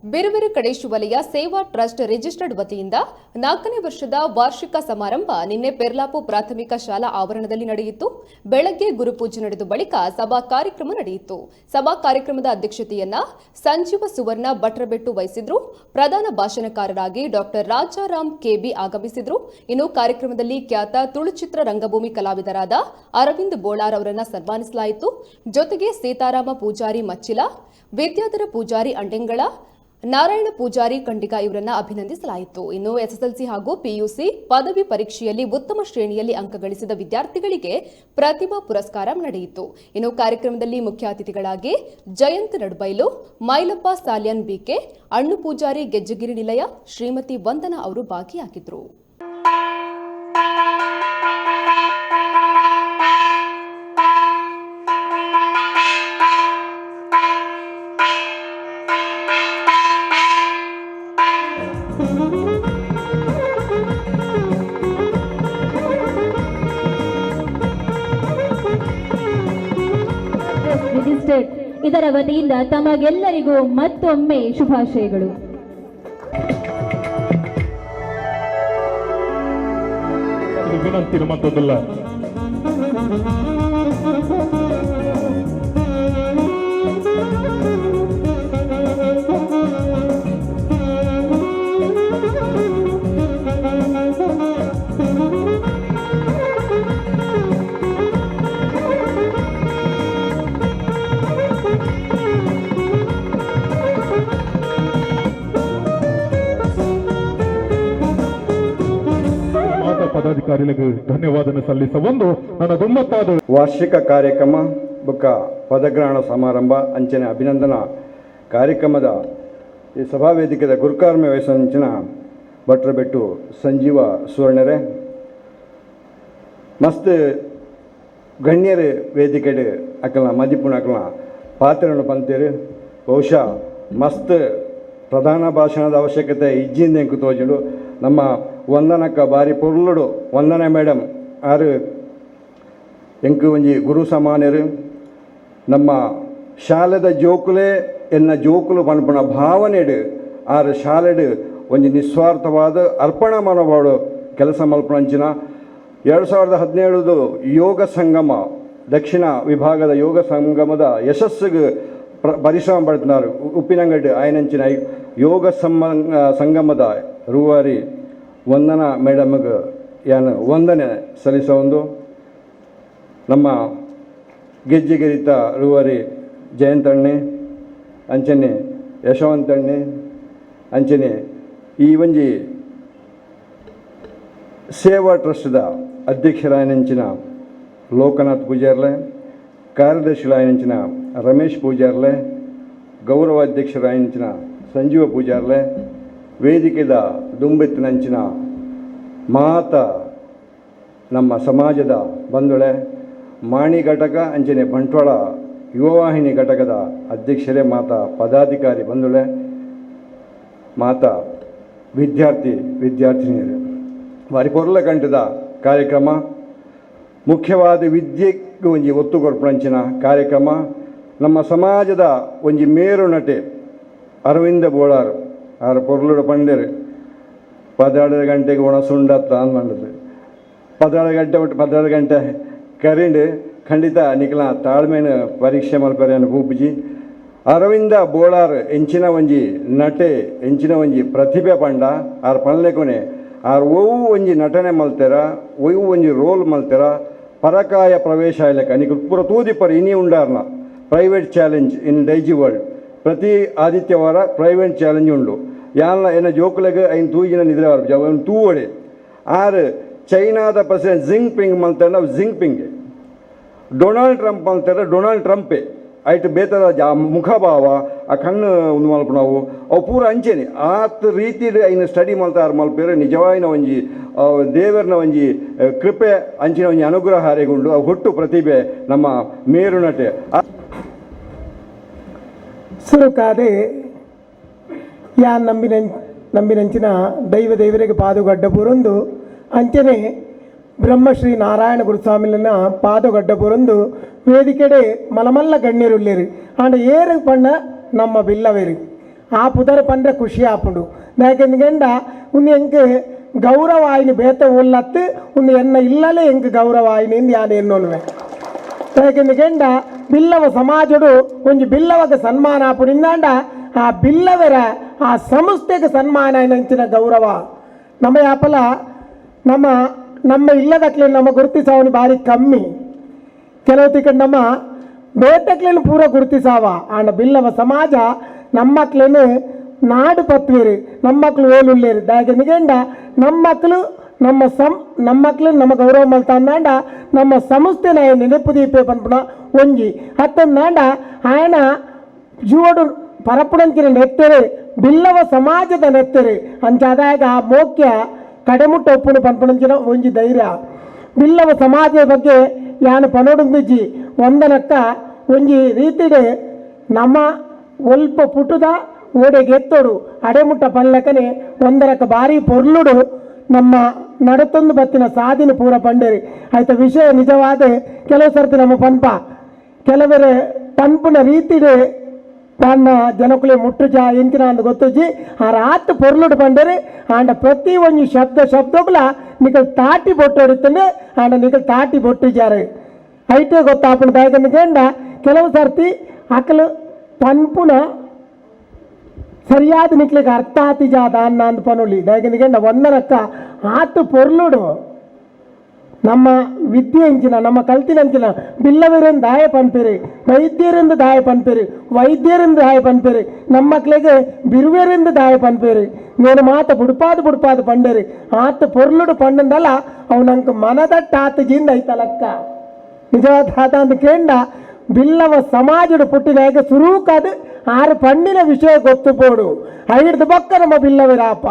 ಬೇರೆ ಕಡೇಶ್ ವಲಯ ಸೇವಾ ಟ್ರಸ್ಟ್ ರಿಜಿಸ್ಟರ್ಡ್ ವತಿಯಿಂದ 4ನೇ ವರ್ಷದ ವಾರ್ಷಿಕ ಸಮಾರಂಭ ನಿನ್ನೆ ಪೆರ್ಲಾಪು ಪ್ರಾಥಮಿಕ ಶಾಲಾ ಆವರಣದಲ್ಲಿ ನಡೆಯಿತು. ಬೆಳಗ್ಗೆ ಗುರುಪೂಜೆ ನಡೆದ ಬಳಿಕ ಸಭಾ ಕಾರ್ಯಕ್ರಮ ನಡೆಯಿತು. ಸಭಾ ಕಾರ್ಯಕ್ರಮದ ಅಧ್ಯಕ್ಷತೆಯನ್ನ ಸಂಜೀವ ಸುವರ್ಣ ಭಟ್ರಬೆಟ್ಟು ವಹಿಸಿದ್ರು. ಪ್ರಧಾನ ಭಾಷಣಕಾರರಾಗಿ ಡಾಕ್ಟರ್ ರಾಜಾರಾಮ್ ಕೆಬಿ ಆಗಮಿಸಿದ್ರು. ಇನ್ನು ಕಾರ್ಯಕ್ರಮದಲ್ಲಿ ಖ್ಯಾತ ತುಳುಚಿತ್ರ ರಂಗಭೂಮಿ ಕಲಾವಿದರಾದ ಅರವಿಂದ್ ಬೋಳಾರ್ ಅವರನ್ನ ಸನ್ಮಾನಿಸಲಾಯಿತು. ಜೊತೆಗೆ ಸೀತಾರಾಮ ಪೂಜಾರಿ ಮಚ್ಚಿಲ, ವಿದ್ಯಾಧರ ಪೂಜಾರಿ ಅಂಡೆಂಗಳ, ನಾರಾಯಣ ಪೂಜಾರಿ ಕಂಡಿಗ ಇವರನ್ನ ಅಭಿನಂದಿಸಲಾಯಿತು. ಇನ್ನು ಎಸ್ಎಸ್ಎಲ್ಸಿ ಹಾಗೂ ಪಿಯುಸಿ ಪದವಿ ಪರೀಕ್ಷೆಯಲ್ಲಿ ಉತ್ತಮ ಶ್ರೇಣಿಯಲ್ಲಿ ಅಂಕ ಗಳಿಸಿದ ವಿದ್ಯಾರ್ಥಿಗಳಿಗೆ ಪ್ರತಿಭಾ ಪುರಸ್ಕಾರ ನಡೆಯಿತು. ಇನ್ನು ಕಾರ್ಯಕ್ರಮದಲ್ಲಿ ಮುಖ್ಯ ಅತಿಥಿಗಳಾಗಿ ಜಯಂತ್ ನಡ್ಬೈಲು, ಮೈಲಪ್ಪ ಸಾಲ್ಯನ್ ಬಿಕೆ, ಅಣ್ಣು ಪೂಜಾರಿ ಗೆಜ್ಜಗಿರಿ ನಿಲಯ, ಶ್ರೀಮತಿ ವಂದನಾ ಅವರು ಭಾಗಿಯಾಗಿದ್ದರು. ಇದರ ವತಿಯಿಂದ ತಮಗೆಲ್ಲರಿಗೂ ಮತ್ತೊಮ್ಮೆ ಶುಭಾಶಯಗಳು. ವಿನಂತಿ ಮತ್ತೊಂದಲ್ಲ. ಪದಾಧಿಕಾರಿಗಳಿಗೆ ಧನ್ಯವಾದ ಸಲ್ಲಿಸ ಒಂದು ನನ್ನ ದುಮ್ಮತ್ತಾದ ವಾರ್ಷಿಕ ಕಾರ್ಯಕ್ರಮ ಬುಕ್ಕ ಪದಗ್ರಹಣ ಸಮಾರಂಭ ಅಂಚನೆ ಅಭಿನಂದನಾ ಕಾರ್ಯಕ್ರಮದ ಈ ಸಭಾವೇದಿಕೆದ ಗುರುಕಾರ್ಮೆ ವಯಸ್ಸಂಚಿನ ಭಟ್ರಬೆಟ್ಟು ಸಂಜೀವ ಸುವರ್ಣರೇ ಮಸ್ತ್ ಗಣ್ಯರು ವೇದಿಕೆಡು ಅಕಲ್ನ ಮದಿಪುಣ ಅಕಲ್ನ ಪಾತ್ರವನ್ನು ಪಂತೇರು ಬಹುಶಃ ಮಸ್ತ್ ಪ್ರಧಾನ ಭಾಷಣದ ಅವಶ್ಯಕತೆ ಇಜ್ಜಿಂದ ಎಂಕು ತೋಜುಡು ನಮ್ಮ ವಂದನಕ್ಕ ಬಾರಿ ಪೊರ್ಲುಡು ವಂದನ ಮೇಡಮ್ ಆರು ಎಂಕು ಒಂಜಿ ಗುರು ಸಮಾನರು ನಮ್ಮ ಶಾಲೆದ ಜೋಕುಲೇ ಎನ್ನ ಜೋಕುಲು ಪನ್ಪುಣ ಭಾವನೆಡು ಆರು ಶಾಲೆಡು ಒಂಜಿ ನಿಸ್ವಾರ್ಥವಾದ ಅರ್ಪಣಾ ಮನೋಭಾವಡು ಕೆಲಸ ಮಲ್ಪಣಂಚಿನ 2017 ಯೋಗ ಸಂಗಮ ದಕ್ಷಿಣ ವಿಭಾಗದ ಯೋಗ ಸಂಗಮದ ಯಶಸ್ಸಿಗೆ ಪರಿಶ್ರಮ ಪಡ್ತಿದ್ದಾರೆ. ಉಪ್ಪಿನಂಗಡ್ಡು ಆಯನಂಚಿನ ಯೋಗ ಸಂಗಮದ ರೂವಾರಿ ವಂದನಾ ಮೇಡಮ್ಗೆ ಯಾನು ವಂದನೆ ಸಲ್ಲಿಸೋ ಒಂದು ನಮ್ಮ ಗೆಜ್ಜೆಗೆರಿತ ರೂವಾರಿ ಜಯಂತಣ್ಣೆ ಅಂಚನೆ ಯಶವಂತಣ್ಣೆ ಅಂಚನೆ ಈ ಒಂಜಿ ಸೇವಾ ಟ್ರಸ್ಟ್ದ ಅಧ್ಯಕ್ಷರಾಯನಂಚಿನ ಲೋಕನಾಥ್ ಪೂಜಾರ್ಲೆ, ಕಾರ್ಯದರ್ಶಿಗಳಾಯನಂಚಿನ ರಮೇಶ್ ಪೂಜಾರ್ಲೆ, ಗೌರವ ಅಧ್ಯಕ್ಷರಾಯನಂಚಿನ ಸಂಜೀವ ಪೂಜಾರ್ಲೆ, ವೇದಿಕೆದ ದುಂಬೆತ್ತಿನಂಚಿನ ಮಾತ ನಮ್ಮ ಸಮಾಜದ ಬಂಧುಳೆ, ಮಾಣಿ ಘಟಕ ಅಂಚನೆ ಬಂಟ್ವಾಳ ಯುವವಾಹಿನಿ ಘಟಕದ ಅಧ್ಯಕ್ಷರೇ, ಮಾತ ಪದಾಧಿಕಾರಿ ಬಂಧುಳೆ, ಮಾತ ವಿದ್ಯಾರ್ಥಿನಿಯರು ಬಾರಿ ಪೊರ್ಲ ಕಂಠದ ಕಾರ್ಯಕ್ರಮ ಮುಖ್ಯವಾದ ವಿದ್ಯೆಗೆ ಒಂಜಿ ಒತ್ತು ಕೊರ್ಪಣಂಚಿನ ಕಾರ್ಯಕ್ರಮ. ನಮ್ಮ ಸಮಾಜದ ಒಂಜಿ ಮೇರು ನಟೆ ಅರವಿಂದ ಬೋಳಾರ್ ಆರು ಪೊರ್ಲುಡ ಪಂಡೇರು 12 ಗಂಟೆಗೆ ಒಣ ಸುಂಡತ್ತ ಅಂದ್ಮಂಡದು 12 ಗಂಟೆ ಕರಿಂಡು ಖಂಡಿತ ನಿಖಲ ತಾಳ್ಮೆನ ಪರೀಕ್ಷೆ ಮಲ್ಪರೆಯನ್ನು ಪೂಪಿಜಿ ಅರವಿಂದ ಬೋಳಾರ್ ಎಂಚಿನ ಒಂಜಿ ನಟೆ ಎಂಚಿನ ಒಂಜಿ ಪ್ರತಿಭೆ ಪಂಡ ಆರು ಪನ್ಲೆಕೊನೆ ಆರು ಒವು ಒಂಜಿ ನಟನೆ ಮಲ್ತೆರ ಒವು ಒಂಜಿ ರೋಲ್ ಮಲ್ತೆರ ಪರಕಾಯ ಪ್ರವೇಶ ಇಲ್ಲಕ ನಿಖ ಪೂರ ತೂದಿಪ್ಪರು ಇನಿ ಉಂಡಾರ್ನ private challenge in Daijiworld ಪ್ರತಿ ಆದಿತ್ಯವಾರ ಪ್ರೈವೇಟ್ ಚಾಲೆಂಜ್ ಉಂಡು ಯಾನ ಏನ ಜೋಕುಲೆಗೆ ಐನು ತೂಜಿನ ನಿದ್ರೆ ಅವನು ತೂವಡೆ ಆರು ಚೈನಾದ ಪ್ರೆಸಿಡೆಂಟ್ ಜಿಂಗ್ ಪಿಂಗ್ ಮಲ್ತಾರ ನಾವು ಜಿಂಗ್ ಪಿಂಗ್ ಡೊನಾಲ್ಡ್ ಟ್ರಂಪ್ ಮಲ್ತಾರ ಡೊನಾಲ್ಡ್ ಟ್ರಂಪೇ ಐಟು ಬೇತರ ಮುಖಭಾವ ಆ ಕಣ್ಣು ಒಂದು ಮಲ್ಪ ನಾವು ಅವು ಪೂರ ಅಂಚೆನೆ ಆತ ರೀತಿ ಐನ ಸ್ಟಡಿ ಮಲ್ತಾರ ಮಲ್ಪೇರು ನಿಜವಾಯಿನ ಒಂಜಿ ದೇವರನ ಒಂಜಿ ಕೃಪೆ ಅಂಚಿನ ಒಂಜಿ ಅನುಗ್ರಹ ಹಾರೆಗುಂಡು ಅವು ಹುಟ್ಟು ಪ್ರತಿಭೆ ನಮ್ಮ ಮೇರು ನಟೆ ಸುರುಕಾದೆ ಯಾನ್ ನಂಬಿನಂಚಿನ ದೈವರಿಗೆ ಪಾದುಗಡ್ಡ ಪುರಂದು ಅಂಚನೆ ಬ್ರಹ್ಮಶ್ರೀ ನಾರಾಯಣ ಗುರುಸ್ವಾಮಿಲನ ಪಾದಗಡ್ಡ ಪುರಂದು ವೇದಿಕೆಡೆ ಮಲಮಲ್ಲ ಗಣ್ಯರುಳ್ಳೇರು ಆಂಡ ಏರು ಪಣ್ಣ ನಮ್ಮ ಬಿಲ್ಲವೇರು ಆ ಪುದರ ಪಂಡ್ರೆ ಖುಷಿ ಆಪುಂಡು ಯಾಕೆಂದುಕೊಂಡ ಒಂದು ಎಂಕ್ ಗೌರವ ಆಯ್ನ ಬೇತ ಒಲ್ಲತ್ತು ಒಂದು ಎನ್ನ ಇಲ್ಲಲೇ ಎಂಕ್ ಗೌರವ ಆಯ್ನಿಂದ ಯಾನು ಎನ್ನೋಲ್ವೆ ಯಾಕೆಂದುಕೊಂಡ ಬಿಲ್ಲವ ಸಮಾಜಡು ಒಂದು ಬಿಲ್ಲವಗೆ ಸನ್ಮಾನ ಆಪುಡಿಂದಾಂಡ ಆ ಬಿಲ್ಲವರ ಆ ಸಂಸ್ಥೆಗೆ ಸನ್ಮಾನ ನಂಚಿನ ಗೌರವ ನಮ್ಮ ಯಾಪಲ ನಮ್ಮ ಇಲ್ಲದಕ್ಲೆ ನಮ್ಮ ಗುರುತಿಸವನು ಭಾರಿ ಕಮ್ಮಿ ಕೆಲವು ತಿಕ್ಕಂಡು ನಮ್ಮ ಬೇತಕ್ಲೇನು ಪೂರ ಗುರುತಿಸಾವ ಆಂಡ ಬಿಲ್ಲವ ಸಮಾಜ ನಮ್ಮ ಮಕ್ಳೇನು ನಾಡು ಪತ್ವೇರು ನಮ್ಮ ಮಕ್ಕಳು ಓಲುಳ್ಳೇರು ಯಾಕೆಂದುಕೊಂಡ ನಮ್ಮ ಮಕ್ಕಳು ನಮ್ಮ ಮಕ್ಕಳು ನಮ್ಮ ಗೌರವ ಮಲ್ತಾಂಡ ನಮ್ಮ ಸಂಸ್ಥೆನ ನೆನಪು ದೀಪೆ ಪನ್ಪುಣ ಒಂಜಿ ಹತ್ತಂದಾಂಡ ಆಯನ ಜೀವಡು ಪರಪುಣಂಚಿನ ನೆತ್ತರು ಬಿಲ್ಲವ ಸಮಾಜದ ನೆತ್ತರು ಅಂಚಾದಾಗ ಆ ಮೋಕ್ಯ ಕಡೆಮುಟ್ಟ ಒಪ್ಪುನು ಪನ್ಪುಣಂಚಿನ ಒಂಜಿ ಧೈರ್ಯ ಬಿಲ್ಲವ ಸಮಾಜದ ಬಗ್ಗೆ ಯಾನು ಪನೋಡುಂದಿಜ್ಜಿ ಒಂದನಕ್ಕ ಒಂಜಿ ರೀತಿಡೆ ನಮ್ಮ ಒಲ್ಪ ಪುಟುದ ಓಡೆಗೆ ಎತ್ತೋಡು ಅಡೆಮುಟ್ಟ ಪನ್ಲಕ್ಕನೆ ಒಂದರಕ್ಕ ಭಾರಿ ಪೊರ್ಲುಡು ನಮ್ಮ ನಡತೊಂದು ಬತ್ತಿನ ಸಾಧಿನ ಪೂರ ಪಂಡೇರಿ ಆಯ್ತ ವಿಷಯ ನಿಜವಾದ ಕೆಲವು ಸರ್ತಿ ನಮ್ಮ ಕೆಲವರ ಪನ್ಪುನ ರೀತಿಡೆ ಪನ್ನ ಜನಕುಲೆ ಮುಟ್ಟುಜ ಎಂಕಿನ ಅಂದು ಗೊತ್ತುಜಿ ಆ ರಾತ್ ಪೊರ್ಲುಡು ಪಂಡೇರಿ ಆಂಡ ಪ್ರತಿ ಒಂಜಿ ಶಬ್ದಗುಲ ನಿಕಲ್ ತಾಟಿ ಬೊಟ್ಟು ಹೊಡಿತಂಡೆ ಆಂಡ ನಿಕಲ್ ತಾಟಿ ಬೊಟ್ಟಿಜಾರು ಐಟೇ ಗೊತ್ತಾಪುಣ ದಾಯಕಂಡ ಕೆಲವು ಸರ್ತಿ ಅಕಲು ಪನ್ಪುನ ಸರಿಯಾದ ನಿಕ್ಲಿಗೆ ಅರ್ಥ ಆತಿಜಾದ ಅನ್ನ ಅಂದು ಪನೊಲಿ ದಾಯಕಂಡ ಒಂದರಕ್ಕ ಆತು ಪೊರ್ಲುಡು ನಮ್ಮ ವಿದ್ಯೆ ಎಂಚಿನ ನಮ್ಮ ಕಲ್ತಿನಂಚಿನ ಬಿಲ್ಲವರಿಂದ ದಾಯ ಪನ್ಪೇರಿ ವೈದ್ಯರಿಂದ ದಾಯ ಪನ್ಪೇರಿ ವೈದ್ಯರಿಂದ ದಾಯ ಪನ್ಪೇರಿ ನಮ್ಮ ಮಕ್ಕಳಿಗೆ ಬಿರುವೆರಿಂದ ದಾಯ ಪನ್ಪೇರಿ నేను ಮಾತ ಬುಡ್ಪಾದು ಪಂಡೇರಿ ಆತ ಪೊರ್ಲುಡು ಪಂಡಂದಲ್ಲ ಅವನಂಕ ಮನದಟ್ಟ ಆತ ಜಿಂದ ಐತಲಕ್ಕ ನಿಜವಾದ ಆತ ಅಂತ ಕೇಂಡ ಬಿಲ್ಲವ ಸಮಾಜಡು ಪುಟ್ಟಿನಾಗ ಸುರೂಕಾದ ಆರು ಪಂಡಿನ ವಿಷಯ ಗೊತ್ತು ಪೋಡು ಐಡ್ದು ಬಕ್ಕ ನಮ್ಮ ಬಿಲ್ಲವರಾಪ